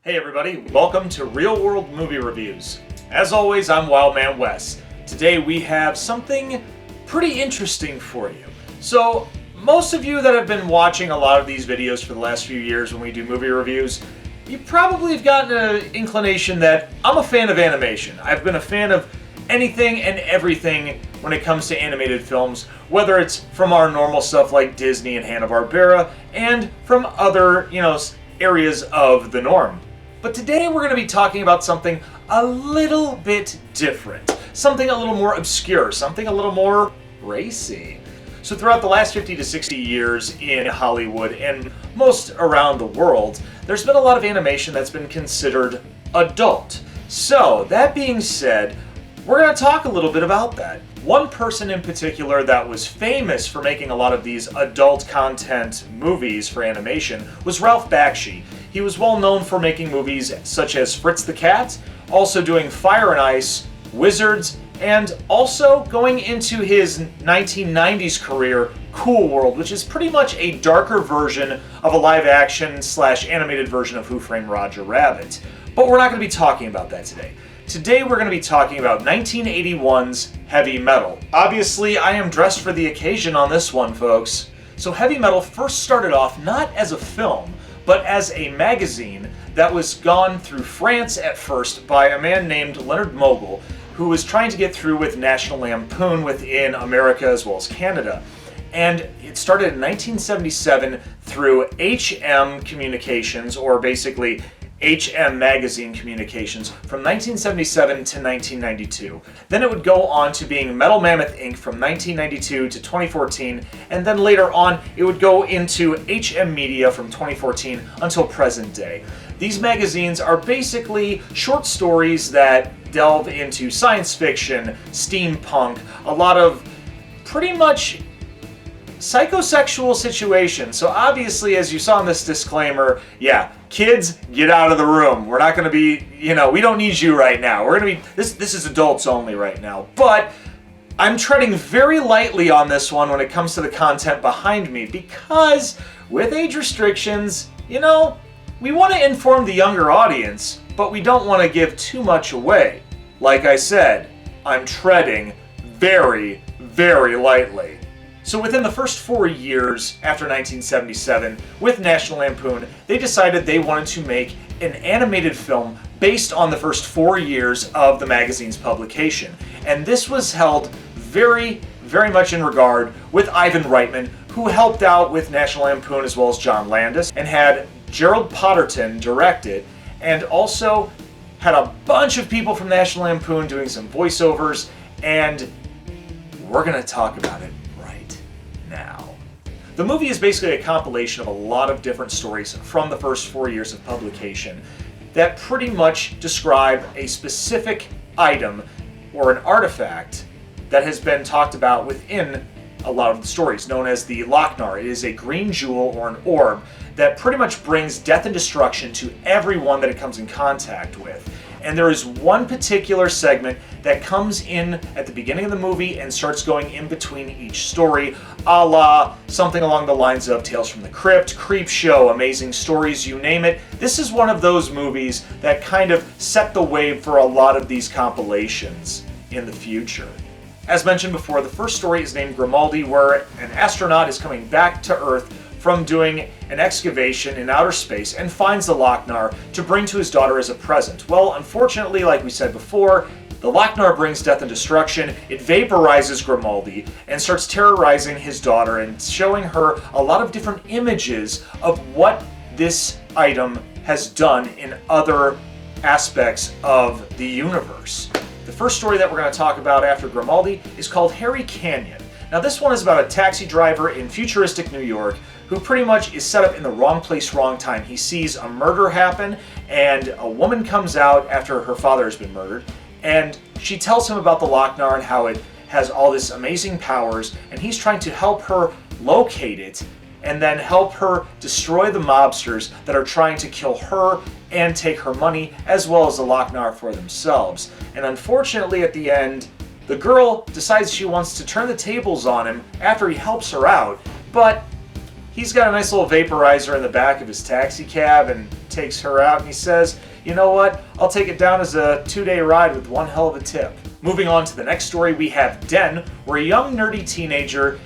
Hey everybody, welcome to Real World Movie Reviews. As always, I'm Wildman Wes. Today we have something pretty interesting for you. So, most of you that have been watching a lot of these videos for the last few years when we do movie reviews, you probably have gotten an inclination that I'm a fan of animation. I've been a fan of anything and everything when it comes to animated films, whether it's from our normal stuff like Disney and Hanna-Barbera, and from other, areas of the norm. But today we're going to be talking about something a little bit different. Something a little more obscure, something a little more racy. So throughout the last 50 to 60 years in Hollywood and most around the world, there's been a lot of animation that's been considered adult. So that being said, we're going to talk a little bit about that. One person in particular that was famous for making a lot of these adult content movies for animation was Ralph Bakshi. He was well known for making movies such as Fritz the Cat, also doing Fire and Ice, Wizards, and also going into his 1990s career, Cool World, which is pretty much a darker version of a live-action / animated version of Who Framed Roger Rabbit. But we're not going to be talking about that today. Today we're going to be talking about 1981's Heavy Metal. Obviously, I am dressed for the occasion on this one, folks. So Heavy Metal first started off not as a film, but as a magazine that was gone through France at first by a man named Leonard Mogul, who was trying to get through with National Lampoon within America as well as Canada. And it started in 1977 through HM Communications, or basically HM Magazine Communications, from 1977 to 1992. Then it would go on to being Metal Mammoth Inc. from 1992 to 2014, and then later on it would go into HM Media from 2014 until present day. These magazines are basically short stories that delve into science fiction, steampunk, a lot of pretty much psychosexual situations. So obviously, as you saw in this disclaimer, kids, get out of the room. We're not going to be, we don't need you right now. We're going to be, this is adults only right now. But I'm treading very lightly on this one when it comes to the content behind me, because with age restrictions, we want to inform the younger audience, but we don't want to give too much away. Like I said, I'm treading very, very lightly. So within the first 4 years after 1977, with National Lampoon, they decided they wanted to make an animated film based on the first 4 years of the magazine's publication. And this was held very, very much in regard with Ivan Reitman, who helped out with National Lampoon as well as John Landis, and had Gerald Potterton direct it, and also had a bunch of people from National Lampoon doing some voiceovers, and we're going to talk about it now. The movie is basically a compilation of a lot of different stories from the first 4 years of publication that pretty much describe a specific item or an artifact that has been talked about within a lot of the stories, known as the Lochnar. It is a green jewel or an orb that pretty much brings death and destruction to everyone that it comes in contact with. And there is one particular segment that comes in at the beginning of the movie and starts going in between each story, a la something along the lines of Tales from the Crypt, Creepshow, Amazing Stories, you name it. This is one of those movies that kind of set the way for a lot of these compilations in the future. As mentioned before, the first story is named Grimaldi, where an astronaut is coming back to Earth from doing an excavation in outer space and finds the Lochnar to bring to his daughter as a present. Well, unfortunately, like we said before, the Lochnar brings death and destruction. It vaporizes Grimaldi and starts terrorizing his daughter and showing her a lot of different images of what this item has done in other aspects of the universe. The first story that we're going to talk about after Grimaldi is called Harry Canyon. Now this one is about a taxi driver in futuristic New York who pretty much is set up in the wrong place, wrong time. He sees a murder happen, and a woman comes out after her father has been murdered, and she tells him about the Lochnar and how it has all this amazing powers, and he's trying to help her locate it and then help her destroy the mobsters that are trying to kill her and take her money, as well as the Lochnar for themselves. And unfortunately, at the end, the girl decides she wants to turn the tables on him after he helps her out, but he's got a nice little vaporizer in the back of his taxi cab and takes her out, and he says, you know what, I'll take it down as a 2-day ride with one hell of a tip. Moving on to the next story, we have Den, where a young nerdy teenager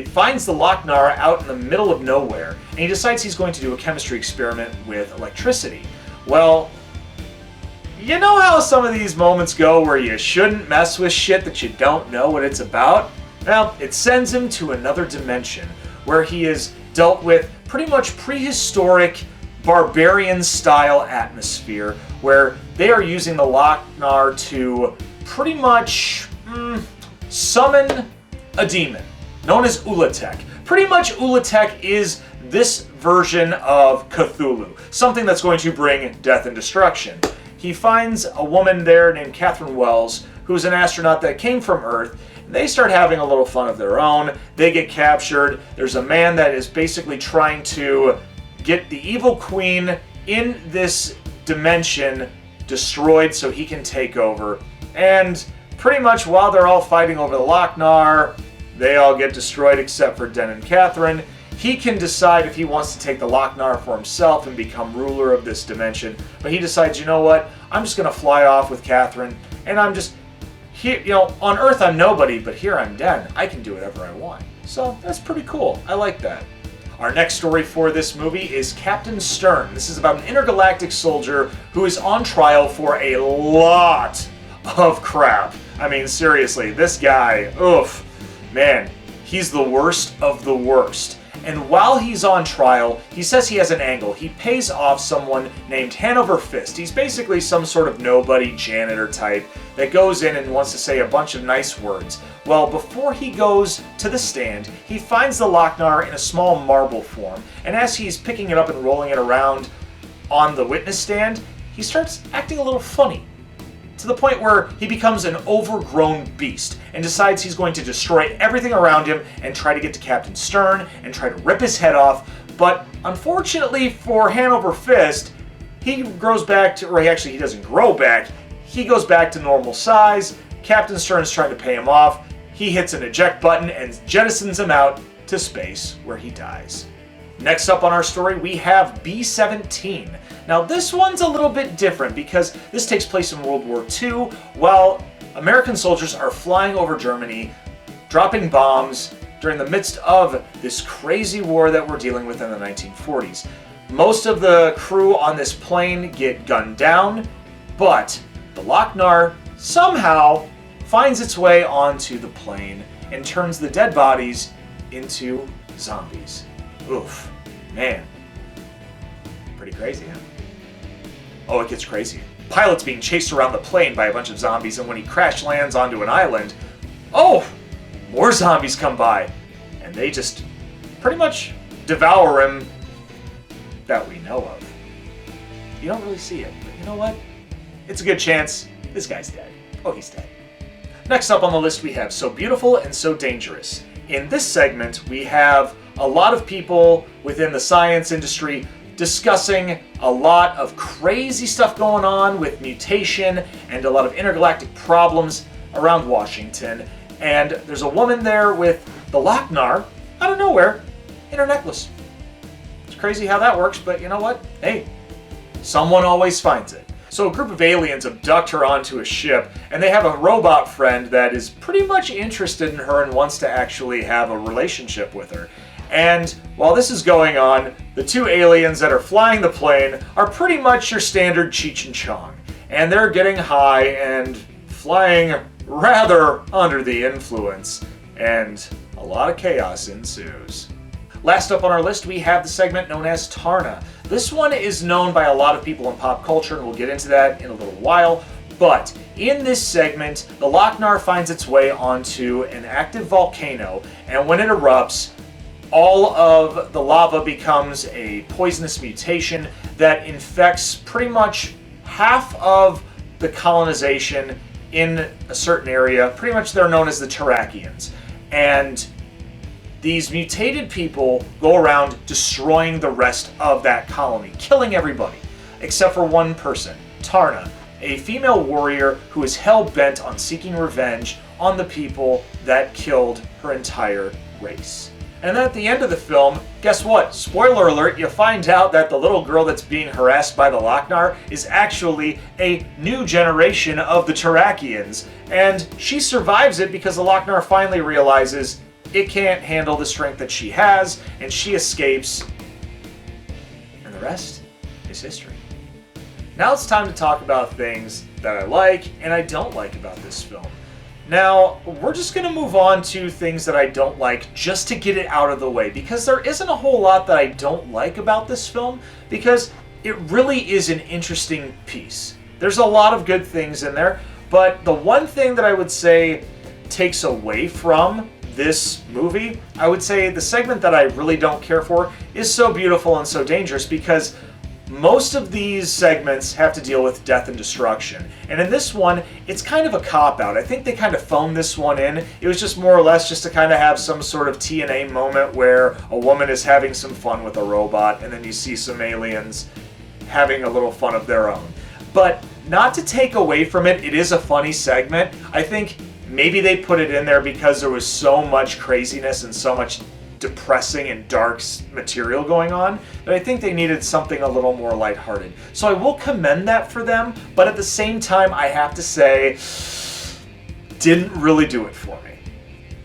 finds the Lochnar out in the middle of nowhere, and he decides he's going to do a chemistry experiment with electricity. Well, you know how some of these moments go where you shouldn't mess with shit that you don't know what it's about? Well, it sends him to another dimension, where he is dealt with pretty much prehistoric, barbarian-style atmosphere, where they are using the Lochnar to pretty much summon a demon, known as Ulatek. Pretty much Ulatek is this version of Cthulhu, something that's going to bring death and destruction. He finds a woman there named Catherine Wells, who's an astronaut that came from Earth. They start having a little fun of their own. They get captured. There's a man that is basically trying to get the evil queen in this dimension destroyed so he can take over. And pretty much while they're all fighting over the Lochnar, they all get destroyed except for Den and Catherine. He can decide if he wants to take the Lochnar for himself and become ruler of this dimension. But he decides, you know what, I'm just going to fly off with Catherine, and I'm just here, you know, on Earth I'm nobody, but here I'm Den. I can do whatever I want. So that's pretty cool. I like that. Our next story for this movie is Captain Stern. This is about an intergalactic soldier who is on trial for a lot of crap. I mean, seriously, this guy, oof, man, he's the worst of the worst. And while he's on trial, he says he has an angle. He pays off someone named Hanover Fist. He's basically some sort of nobody janitor type that goes in and wants to say a bunch of nice words. Well, before he goes to the stand, he finds the Lochnar in a small marble form. And as he's picking it up and rolling it around on the witness stand, he starts acting a little funny, to the point where he becomes an overgrown beast and decides he's going to destroy everything around him and try to get to Captain Stern and try to rip his head off. But unfortunately for Hanover Fist, he grows back to, or actually he doesn't grow back, he goes back to normal size. Captain Stern's trying to pay him off. He hits an eject button and jettisons him out to space, where he dies. Next up on our story, we have B-17. Now this one's a little bit different because this takes place in World War II while American soldiers are flying over Germany, dropping bombs during the midst of this crazy war that we're dealing with in the 1940s. Most of the crew on this plane get gunned down, but the Lochnar somehow finds its way onto the plane and turns the dead bodies into zombies. Oof, man. Pretty crazy, huh? Oh, it gets crazy. Pilot's being chased around the plane by a bunch of zombies, and when he crash lands onto an island, oh, more zombies come by. And they just pretty much devour him that we know of. You don't really see it, but you know what? It's a good chance this guy's dead. Oh, he's dead. Next up on the list we have So Beautiful and So Dangerous. In this segment, we have a lot of people within the science industry discussing a lot of crazy stuff going on with mutation and a lot of intergalactic problems around Washington. And there's a woman there with the Lochnar out of nowhere in her necklace. It's crazy how that works, but you know what? Hey, someone always finds it. So a group of aliens abduct her onto a ship, and they have a robot friend that is pretty much interested in her and wants to actually have a relationship with her. And while this is going on, the two aliens that are flying the plane are pretty much your standard Cheech and Chong. And they're getting high and flying rather under the influence. And a lot of chaos ensues. Last up on our list, we have the segment known as Tarna. This one is known by a lot of people in pop culture, and we'll get into that in a little while. But in this segment, the Lochnar finds its way onto an active volcano, and when it erupts, all of the lava becomes a poisonous mutation that infects pretty much half of the colonization in a certain area. Pretty much they're known as the Terrakians. And these mutated people go around destroying the rest of that colony, killing everybody, except for one person, Tarna, a female warrior who is hell-bent on seeking revenge on the people that killed her entire race. And then at the end of the film, guess what? Spoiler alert, you find out that the little girl that's being harassed by the Lochnar is actually a new generation of the Terrakians, and she survives it because the Lochnar finally realizes it can't handle the strength that she has, and she escapes, and the rest is history. Now it's time to talk about things that I like and I don't like about this film. Now, we're just going to move on to things that I don't like just to get it out of the way, because there isn't a whole lot that I don't like about this film, because it really is an interesting piece. There's a lot of good things in there, but the one thing that I would say takes away from this movie, I would say the segment that I really don't care for is So Beautiful and So Dangerous, because most of these segments have to deal with death and destruction. And in this one, it's kind of a cop-out. I think they kind of phoned this one in. It was just more or less just to kind of have some sort of TNA moment where a woman is having some fun with a robot, and then you see some aliens having a little fun of their own. But not to take away from it, it is a funny segment. I think maybe they put it in there because there was so much craziness and so much depressing and dark material going on that I think they needed something a little more lighthearted. So I will commend that for them, but at the same time I have to say, didn't really do it for me.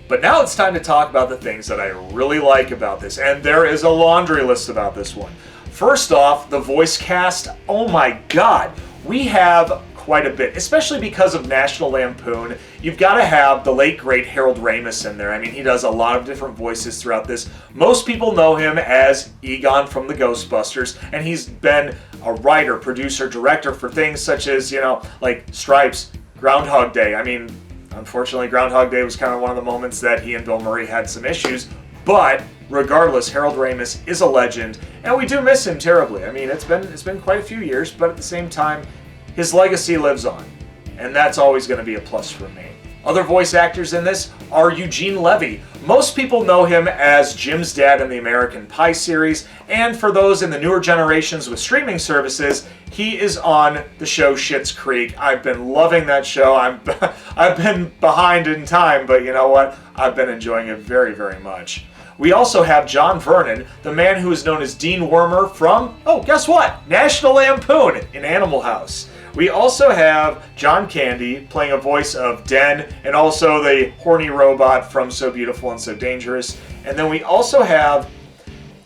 But now it's time to talk about the things that I really like about this, and there is a laundry list about this one. First off, the voice cast, oh my god, we have quite a bit, especially because of National Lampoon. You've got to have the late great Harold Ramis in there. I mean, he does a lot of different voices throughout this. Most people know him as Egon from the Ghostbusters, and he's been a writer, producer, director for things such as, like Stripes, Groundhog Day. I mean, unfortunately, Groundhog Day was kind of one of the moments that he and Bill Murray had some issues, but regardless, Harold Ramis is a legend, and we do miss him terribly. I mean, it's been quite a few years, but at the same time, his legacy lives on, and that's always going to be a plus for me. Other voice actors in this are Eugene Levy. Most people know him as Jim's dad in the American Pie series, and for those in the newer generations with streaming services, he is on the show Schitt's Creek. I've been loving that show. I've been behind in time, but you know what? I've been enjoying it very, very much. We also have John Vernon, the man who is known as Dean Wormer from, oh, guess what? National Lampoon in Animal House. We also have John Candy playing a voice of Den and also the horny robot from So Beautiful and So Dangerous. And then we also have,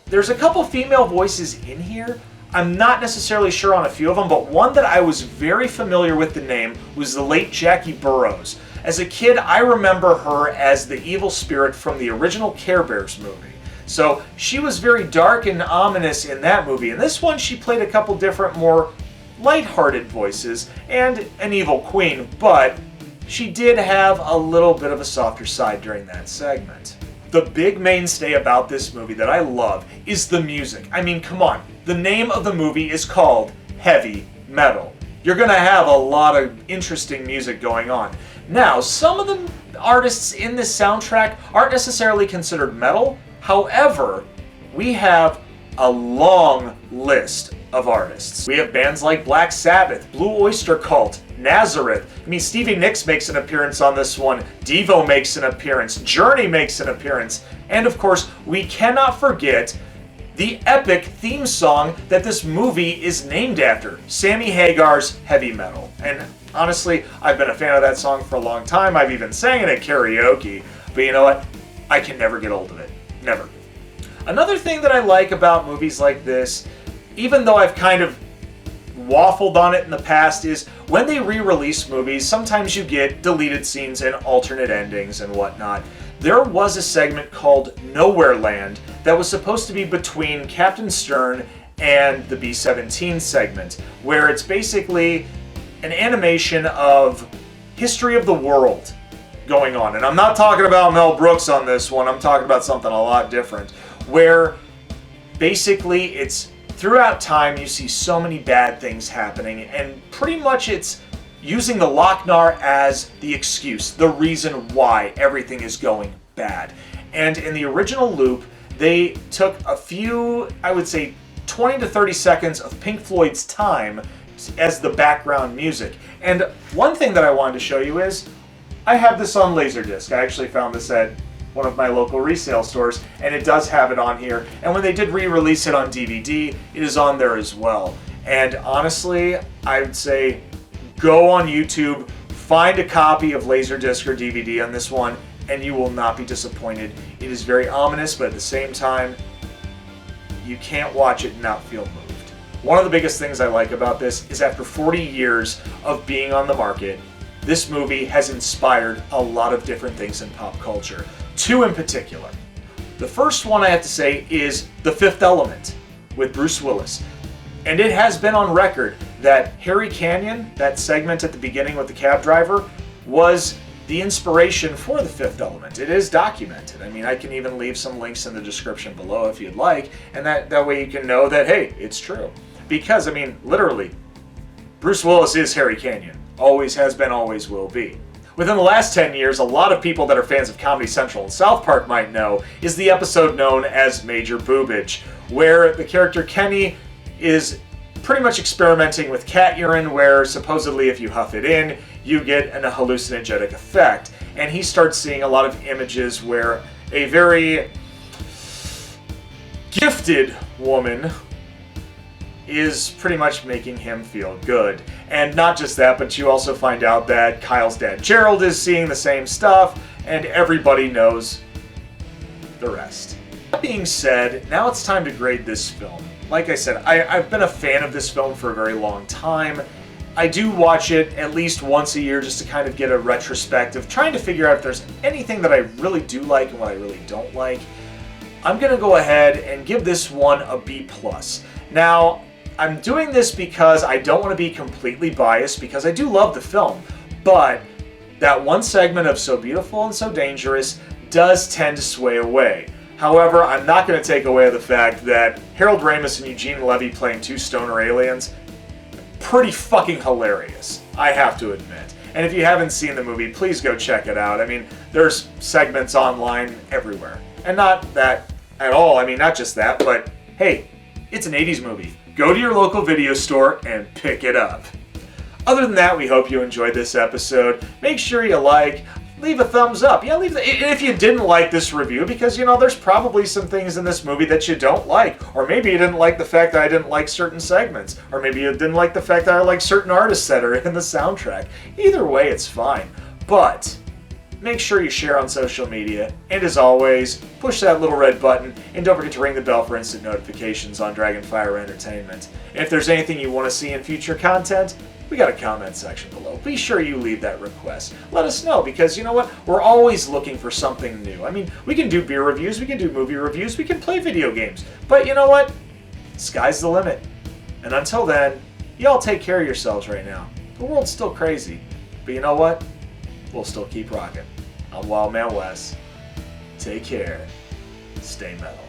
there's a couple female voices in here. I'm not necessarily sure on a few of them, but one that I was very familiar with the name was the late Jackie Burroughs. As a kid, I remember her as the evil spirit from the original Care Bears movie. So she was very dark and ominous in that movie. In this one, she played a couple different, more lighthearted voices and an evil queen, but she did have a little bit of a softer side during that segment. The big mainstay about this movie that I love is the music. I mean, come on. The name of the movie is called Heavy Metal. You're going to have a lot of interesting music going on. Now, some of the artists in this soundtrack aren't necessarily considered metal. However, we have a long list of artists. We have bands like Black Sabbath, Blue Oyster Cult, Nazareth. I mean, Stevie Nicks makes an appearance on this one. Devo makes an appearance. Journey makes an appearance. And of course, we cannot forget the epic theme song that this movie is named after, Sammy Hagar's Heavy Metal. And honestly, I've been a fan of that song for a long time. I've even sang it at karaoke. But you know what? I can never get old of it. Never. Another thing that I like about movies like this, even though I've kind of waffled on it in the past, is when they re-release movies, sometimes you get deleted scenes and alternate endings and whatnot. There was a segment called Nowhereland that was supposed to be between Captain Stern and the B-17 segment, where it's basically an animation of history of the world going on. And I'm not talking about Mel Brooks on this one, I'm talking about something a lot different, where basically it's throughout time you see so many bad things happening, and pretty much it's using the Lochnar as the excuse, the reason why everything is going bad. And in the original loop, they took a few, I would say 20 to 30 seconds of Pink Floyd's Time as the background music. And one thing that I wanted to show you is, I have this on Laserdisc. I actually found this at one of my local resale stores, and it does have it on here. And when they did re-release it on DVD, it is on there as well. And honestly, I would say go on YouTube, find a copy of Laserdisc or DVD on this one, and you will not be disappointed. It is very ominous, but at the same time, you can't watch it and not feel moved. One of the biggest things I like about this is after 40 years of being on the market, this movie has inspired a lot of different things in pop culture. Two in particular. The first one I have to say is The Fifth Element with Bruce Willis. And it has been on record that Harry Canyon, that segment at the beginning with the cab driver, was the inspiration for The Fifth Element. It is documented. I mean, I can even leave some links in the description below if you'd like, and that way you can know that, hey, it's true. Because, I mean, literally, Bruce Willis is Harry Canyon. Always has been, always will be. Within the last 10 years, a lot of people that are fans of Comedy Central and South Park might know is the episode known as Major Boobage, where the character Kenny is pretty much experimenting with cat urine, where supposedly if you huff it in, you get an hallucinogenic effect. And he starts seeing a lot of images where a very gifted woman is pretty much making him feel good. And not just that, but you also find out that Kyle's dad Gerald is seeing the same stuff, and everybody knows the rest. That being said, now it's time to grade this film. Like I said, I've been a fan of this film for a very long time. I do watch it at least once a year just to kind of get a retrospective, trying to figure out if there's anything that I really do like and what I really don't like. I'm going to go ahead and give this one a B+. Now, I'm doing this because I don't want to be completely biased, because I do love the film, but that one segment of So Beautiful and So Dangerous does tend to sway away. However, I'm not going to take away the fact that Harold Ramis and Eugene Levy playing two stoner aliens, pretty fucking hilarious, I have to admit. And if you haven't seen the movie, please go check it out. I mean, there's segments online everywhere. And not that at all, I mean, not just that, but hey, it's an 80s movie. Go to your local video store and pick it up. Other than that, we hope you enjoyed this episode. Make sure you like, leave a thumbs up. Yeah, if you didn't like this review, because, you know, there's probably some things in this movie that you don't like. Or maybe you didn't like the fact that I didn't like certain segments. Or maybe you didn't like the fact that I like certain artists that are in the soundtrack. Either way, it's fine. But make sure you share on social media. And as always, push that little red button. And don't forget to ring the bell for instant notifications on Dragonfire Entertainment. And if there's anything you want to see in future content, we got a comment section below. Be sure you leave that request. Let us know, because you know what? We're always looking for something new. I mean, we can do beer reviews, we can do movie reviews, we can play video games. But you know what? Sky's the limit. And until then, y'all take care of yourselves right now. The world's still crazy. But you know what? We'll still keep rocking. I'm Wildman Wes. Take care. Stay metal.